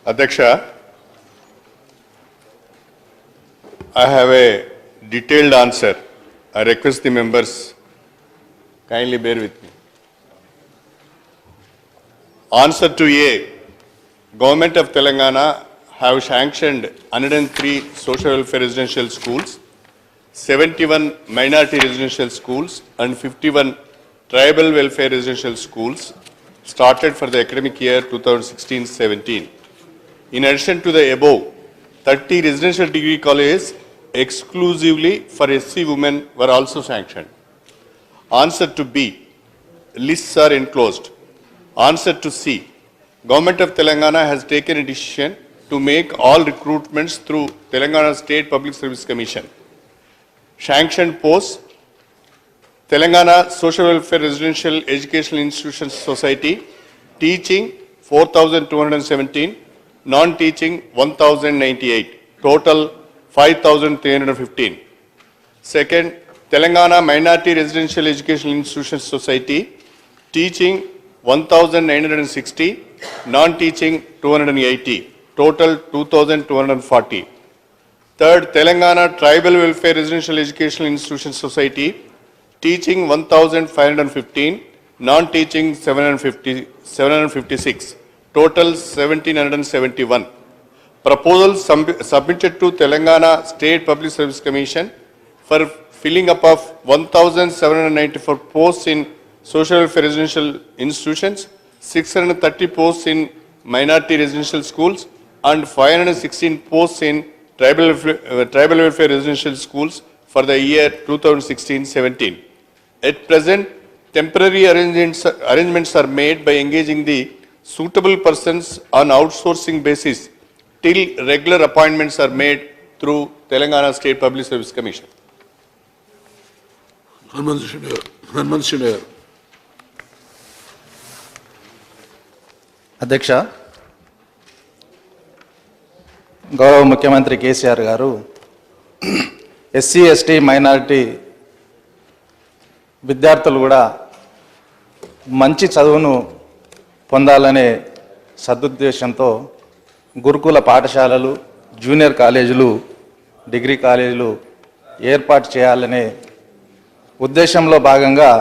Adyaksha, I have a detailed answer. I request the members kindly bear with me. Answer to A. Government of Telangana have sanctioned 103 social welfare residential schools, 71 minority residential schools and 51 tribal welfare residential schools started for the academic year 2016-17. In addition to the above, 30 residential degree colleges exclusively for SC women were also sanctioned. Answer to B. Lists are enclosed. Answer to C. Government of Telangana has taken a decision to make all recruitments through Telangana State Public Service Commission. Sanctioned posts: Telangana Social Welfare Residential Educational Institutions Society, teaching 4,217, non-teaching 1,098, total 5,315. Second, Telangana Minority Residential Educational Institutions Society, teaching 1,960, non-teaching 280, total 2,240. Third, Telangana Tribal Welfare Residential Educational Institutions Society, teaching 1,515, non-teaching 756, total 1,771. Proposals submitted to Telangana State Public Service Commission for filling up of 1,794 posts in social welfare residential institutions, 630 posts in minority residential schools, and 516 posts in tribal welfare residential schools for the year 2016-17. At present, temporary arrangements are made by engaging the suitable persons on outsourcing basis till regular appointments are made through Telangana State Public Service Commission. అధ్యక్ష, గౌరవ ముఖ్యమంత్రి కేసీఆర్ గారు SC ST minority విద్యార్థులు కూడా మంచి చదువును పొందాలనే సదుద్దేశంతో గురుకుల పాఠశాలలు, జూనియర్ కాలేజీలు, డిగ్రీ కాలేజీలు ఏర్పాటు చేయాలనే ఉద్దేశంలో భాగంగా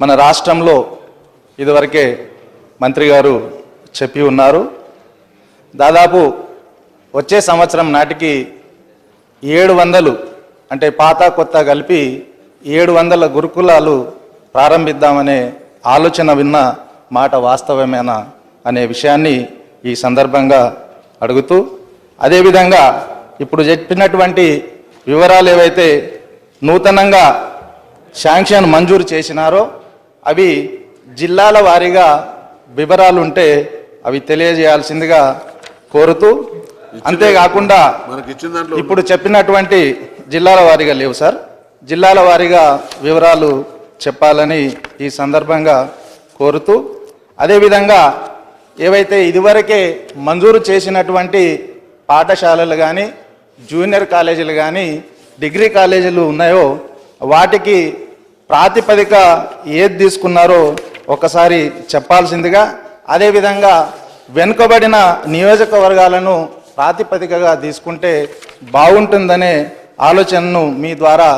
మన రాష్ట్రంలో ఇదివరకే మంత్రి గారు చెప్పి ఉన్నారు. దాదాపు వచ్చే సంవత్సరం నాటికి 700 అంటే పాత కొత్త కలిపి 700 గురుకులాలు ప్రారంభిద్దామనే ఆలోచన విన్న మాట వాస్తవమేనా అనే విషయాన్ని ఈ సందర్భంగా అడుగుతూ, అదేవిధంగా ఇప్పుడు చెప్పినటువంటి వివరాలు ఏవైతే నూతనంగా శాంక్షన్ మంజూరు చేసినారో అవి జిల్లాల వారీగా వివరాలు ఉంటే అవి తెలియజేయాల్సిందిగా కోరుతూ, అంతేకాకుండా ఇప్పుడు చెప్పినటువంటి జిల్లాల వారీగా లేవు సార్, జిల్లాల వారీగా వివరాలు చెప్పాలని ఈ సందర్భంగా కోరుతూ, అదేవిధంగా ఏవైతే ఇదివరకే మంజూరు చేసినటువంటి పాఠశాలలు కానీ, జూనియర్ కాలేజీలు కానీ, డిగ్రీ కాలేజీలు ఉన్నాయో వాటికి ప్రాతిపదిక ఏది తీసుకున్నారో ఒకసారి చెప్పాల్సిందిగా, అదేవిధంగా వెనుకబడిన నియోజకవర్గాలను ప్రాతిపదికగా తీసుకుంటే బాగుంటుందనే ఆలోచనను మీ ద్వారా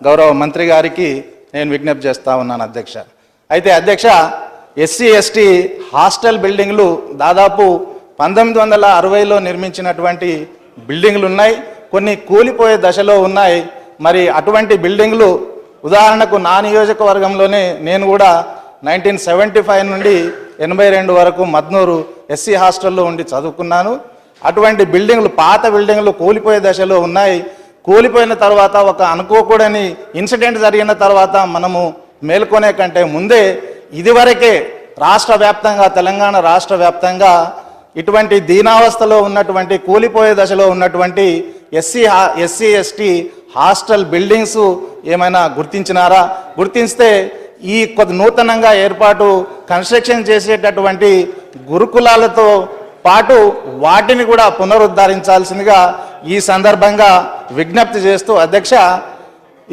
గౌరవ మంత్రి గారికి నేను విజ్ఞప్తి చేస్తా ఉన్నాను అధ్యక్ష. అయితే అధ్యక్ష, ఎస్సీ ఎస్టీ హాస్టల్ బిల్డింగ్లు దాదాపు 1960లో నిర్మించినటువంటి బిల్డింగ్లు ఉన్నాయి, కొన్ని కూలిపోయే దశలో ఉన్నాయి. మరి అటువంటి బిల్డింగ్లు ఉదాహరణకు నా నియోజకవర్గంలోనే నేను కూడా 1975 నుండి 82 వరకు మద్నూరు ఎస్సీ హాస్టల్లో ఉండి చదువుకున్నాను. అటువంటి బిల్డింగ్లు, పాత బిల్డింగ్లు కూలిపోయే దశలో ఉన్నాయి. కూలిపోయిన తర్వాత ఒక అనుకోకూడని ఇన్సిడెంట్ జరిగిన తర్వాత మనము మేల్కొనే కంటే ముందే ఇదివరకే రాష్ట్ర వ్యాప్తంగా, తెలంగాణ రాష్ట్ర వ్యాప్తంగా ఇటువంటి దీనావస్థలో ఉన్నటువంటి, కూలిపోయే దశలో ఉన్నటువంటి ఎస్సీ ఎస్టీ హాస్టల్ బిల్డింగ్స్ ఏమైనా గుర్తించినారా? గుర్తిస్తే ఈ కొద్ది నూతనంగా కన్స్ట్రక్షన్ చేసేటటువంటి గురుకులాలతో పాటు వాటిని కూడా పునరుద్ధరించాల్సిందిగా ఈ సందర్భంగా విజ్ఞప్తి చేస్తూ, అధ్యక్ష,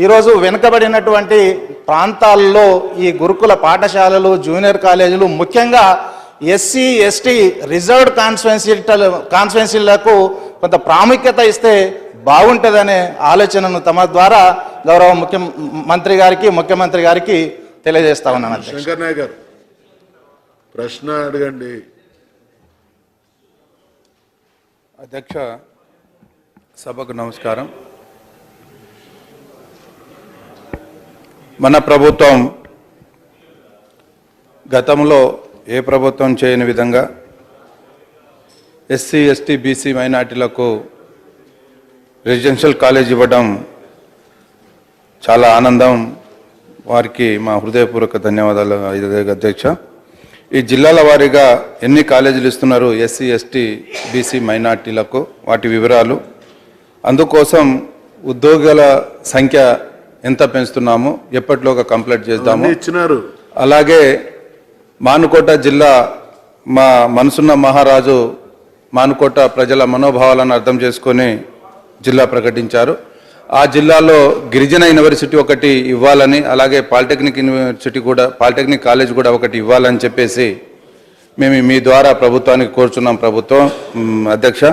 ఈరోజు వెనుకబడినటువంటి ప్రాంతాల్లో ఈ గురుకుల పాఠశాలలు, జూనియర్ కాలేజీలు, ముఖ్యంగా ఎస్సీ ఎస్టీ రిజర్వ్డ్ కాన్స్టిట్యున్సీలకు కొంత ప్రాముఖ్యత ఇస్తే బాగుంటుందనే ఆలోచనను తమ ద్వారా గౌరవ ముఖ్యమంత్రి గారికి తెలియజేస్తా ఉన్నాను. శంకర్ నాయక్ గారు ప్రశ్న అడగండి. అధ్యక్ష, సభకు నమస్కారం. మన ప్రభుత్వం గతంలో ఏ ప్రభుత్వం చేయని విధంగా ఎస్సీ ఎస్టీ బీసీ మైనార్టీలకు రెసిడెన్షియల్ కాలేజ్ ఇవ్వడం చాలా ఆనందం. వారికి మా హృదయపూర్వక ధన్యవాదాలు అధ్యక్ష. ఈ జిల్లాల వారీగా ఎన్ని కాలేజీలు ఇస్తున్నారు ఎస్సీ ఎస్టీ బీసీ మైనార్టీలకు, వాటి వివరాలు, అందుకోసం ఉద్యోగాల సంఖ్య ఎంత పెంచుతున్నాము, ఎప్పటిలోగా కంప్లీట్ చేద్దాము. ఇచ్చినారు. అలాగే మానుకోట జిల్లా మా మనసున్న మహారాజు మానుకోట ప్రజల మనోభావాలను అర్థం చేసుకొని జిల్లా ప్రకటించారు. ఆ జిల్లాలో గిరిజన యూనివర్సిటీ ఒకటి ఇవ్వాలని, అలాగే పాలిటెక్నిక్ కాలేజ్ కూడా ఒకటి ఇవ్వాలని చెప్పేసి మేము మీ ద్వారా ప్రభుత్వానికి కోరుచున్నాం. ప్రభుత్వం అధ్యక్ష,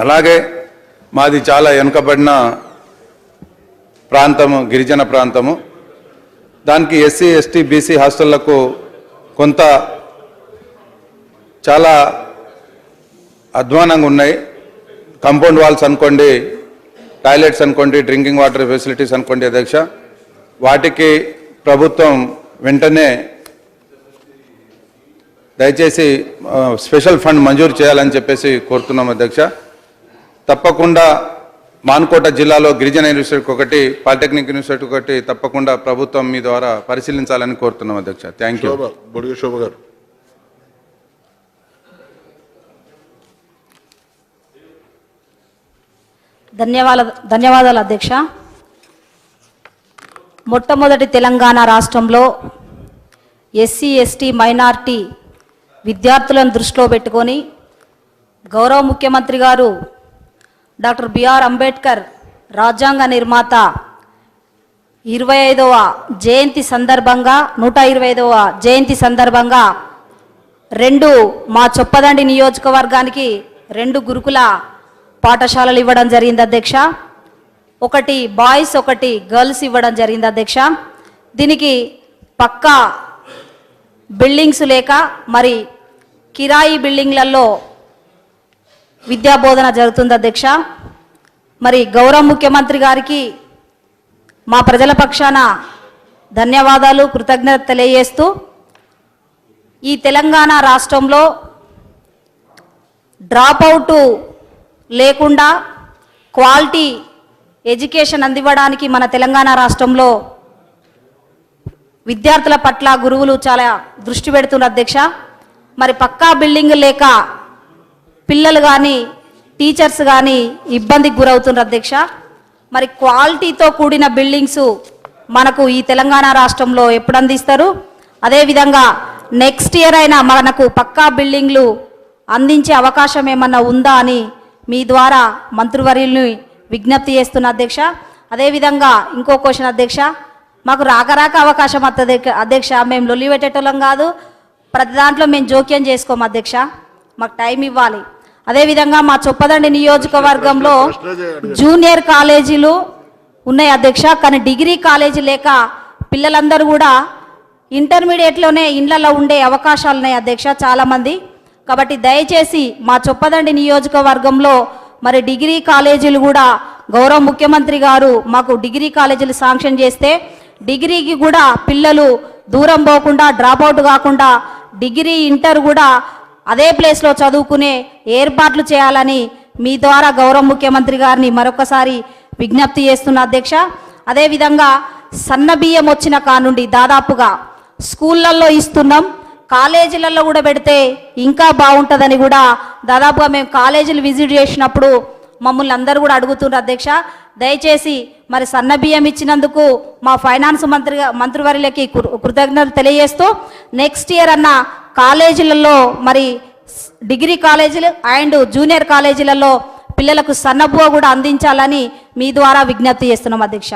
అలాగే మాది చాలా వెనుకబడిన ప్రాంతము, గిరిజన ప్రాంతము. దానికి ఎస్సీ ఎస్టీ బీసీ హాస్టళ్లకు కొంత చాలా అధ్వానంగా ఉన్నాయి. కాంపౌండ్ వాల్స్ అనుకోండి, టాయిలెట్స్ అనుకోండి, డ్రింకింగ్ వాటర్ ఫెసిలిటీస్ అనుకోండి అధ్యక్ష, వాటికి ప్రభుత్వం వెంటనే దయచేసి స్పెషల్ ఫండ్ మంజూరు చేయాలని చెప్పేసి కోరుతున్నాం అధ్యక్ష. తప్పకుండా మానుకోట జిల్లాలో గిరిజన యూనివర్సిటీ ఒకటి, పాలిటెక్నిక్ యూనివర్సిటీ ఒకటి తప్పకుండా ప్రభుత్వం మీ ద్వారా పరిశీలించాలని కోరుతున్నాం అధ్యక్ష. Thank you. బొడిగె శోభ గారు. ధన్యవాదాలు అధ్యక్ష. మొట్టమొదటి తెలంగాణ రాష్ట్రంలో ఎస్సీ ఎస్టీ మైనార్టీ విద్యార్థులను దృష్టిలో పెట్టుకొని గౌరవ ముఖ్యమంత్రి గారు డాక్టర్ బిఆర్ అంబేద్కర్ రాజ్యాంగ నిర్మాత 25వ జయంతి సందర్భంగా 125వ జయంతి సందర్భంగా మా చొప్పదండి నియోజకవర్గానికి 2 గురుకుల పాఠశాలలు ఇవ్వడం జరిగింది అధ్యక్ష. ఒకటి బాయ్స్, ఒకటి గర్ల్స్ ఇవ్వడం జరిగింది అధ్యక్ష. దీనికి పక్కా బిల్డింగ్స్ లేక మరి కిరాయి బిల్డింగ్లలో విద్యా బోధన జరుగుతుంది అధ్యక్ష. మరి గౌరవ ముఖ్యమంత్రి గారికి మా ప్రజల పక్షాన ధన్యవాదాలు, కృతజ్ఞత తెలియజేస్తూ ఈ తెలంగాణ రాష్ట్రంలో డ్రాప్ అవుట్ లేకుండా క్వాలిటీ ఎడ్యుకేషన్ అందివ్వడానికి మన తెలంగాణ రాష్ట్రంలో విద్యార్థుల పట్ల గురువులు చాలా దృష్టి పెడుతున్నారు అధ్యక్ష. మరి పక్కా బిల్డింగ్ లేక పిల్లలు కానీ టీచర్స్ కానీ ఇబ్బందికి గురవుతున్నారు అధ్యక్ష. మరి క్వాలిటీతో కూడిన బిల్డింగ్స్ మనకు ఈ తెలంగాణ రాష్ట్రంలో ఎప్పుడు అందిస్తారు? అదేవిధంగా నెక్స్ట్ ఇయర్ అయినా మనకు పక్కా బిల్డింగ్లు అందించే అవకాశం ఏమన్నా ఉందా అని మీ ద్వారా మంత్రివర్యుల్ని విజ్ఞప్తి చేస్తున్న అధ్యక్ష. అదేవిధంగా ఇంకో క్వశ్చన్ అధ్యక్ష, మాకు రాక అవకాశం వస్తుంది అధ్యక్ష. మేము లొల్లి పెట్టేటోళ్ళం కాదు, ప్రతి దాంట్లో మేము జోక్యం చేసుకోము అధ్యక్ష, మాకు టైం ఇవ్వాలి. అదేవిధంగా మా చొప్పదండి నియోజకవర్గంలో జూనియర్ కాలేజీలు ఉన్నాయి అధ్యక్ష, కానీ డిగ్రీ కాలేజీ లేక పిల్లలందరూ కూడా ఇంటర్మీడియట్లోనే ఇండ్లలో ఉండే అవకాశాలు ఉన్నాయి అధ్యక్ష చాలామంది. కాబట్టి దయచేసి మా చొప్పదండి నియోజకవర్గంలో మరి డిగ్రీ కాలేజీలు కూడా గౌరవ ముఖ్యమంత్రి గారు మాకు డిగ్రీ కాలేజీలు శాంక్షన్ చేస్తే డిగ్రీకి కూడా పిల్లలు దూరం పోకుండా డ్రాప్ అవుట్ కాకుండా డిగ్రీ ఇంటర్ కూడా అదే ప్లేస్లో చదువుకునే ఏర్పాట్లు చేయాలని మీ ద్వారా గౌరవ ముఖ్యమంత్రి గారిని మరొకసారి విజ్ఞప్తి చేస్తున్న అధ్యక్ష. అదేవిధంగా సన్న బియ్యం వచ్చిన కానుండి దాదాపుగా స్కూళ్ళల్లో ఇస్తున్నాం, కాలేజీలలో కూడా పెడితే ఇంకా బాగుంటుందని కూడా దాదాపుగా మేము కాలేజీలు విజిట్ చేసినప్పుడు మమ్మల్ని అందరూ కూడా అడుగుతున్నారు అధ్యక్ష. దయచేసి మరి సన్న బియ్యం ఇచ్చినందుకు మా ఫైనాన్స్ మంత్రివర్యులకి కృతజ్ఞతలు తెలియజేస్తూ నెక్స్ట్ ఇయర్ అన్న కాలేజీలలో మరి డిగ్రీ కాలేజీలు అండ్ జూనియర్ కాలేజీలలో పిల్లలకు సన్నబువ్వ కూడా అందించాలని మీ ద్వారా విజ్ఞప్తి చేస్తున్నాం అధ్యక్ష.